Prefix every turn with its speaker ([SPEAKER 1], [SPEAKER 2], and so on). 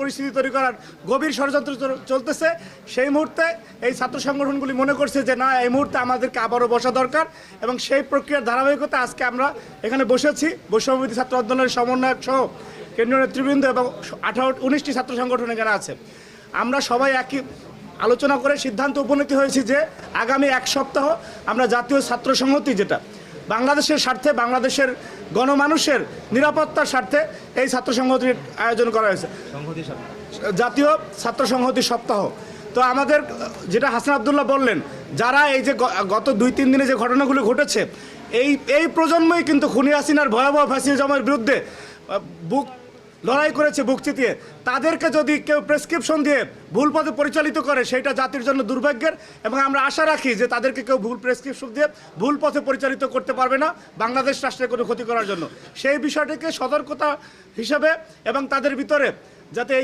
[SPEAKER 1] পরিস্থিতি তৈরি করার গভীর ষড়যন্ত্র চলতেছে। সেই মুহূর্তে এই ছাত্র সংগঠনগুলি মনে করছে যে না, এই মুহূর্তে আমাদেরকে আবারও বসা দরকার এবং সেই প্রক্রিয়ার ধারাবাহিকতা আজকে আমরা এখানে বসেছি। বৈষম্যবিরোধী ছাত্র আন্দোলনের সমন্বয়ক সহ কেন্দ্রীয় নেতৃবৃন্দ এবং 19টি ছাত্র সংগঠন এখানে আছে। আমরা সবাই একই আলোচনা করে সিদ্ধান্ত উপনীত হয়েছি যে আগামী এক সপ্তাহ আমরা জাতীয় ছাত্র সংহতি, যেটা বাংলাদেশের স্বার্থে, বাংলাদেশের গণমানুষের নিরাপত্তার স্বার্থে এই ছাত্র সংহতির আয়োজন করা হয়েছে, জাতীয় ছাত্র সংহতি সপ্তাহ। তো আমাদের যেটা হাসান আবদুল্লাহ বললেন, যারা এই যে গত 2-3 দিনে যে ঘটনাগুলো ঘটেছে, এই প্রজন্মই কিন্তু খুনি হাসিনার ভয়াবহ ফ্যাসিজমের বিরুদ্ধে লড়াই করেছে বুক চিতিয়ে। তাদেরকে যদি কেউ প্রেসক্রিপশন দিয়ে ভুল পথে পরিচালিত করে, সেটা জাতির জন্য দুর্ভাগ্যের। এবং আমরা আশা রাখি যে তাদেরকে কেউ ভুল প্রেসক্রিপশন দিয়ে ভুল পথে পরিচালিত করতে পারবে না বাংলাদেশ রাষ্ট্রের কোনো ক্ষতি করার জন্য। সেই বিষয়টিকে সতর্কতা হিসাবে এবং তাদের ভিতরে যাতে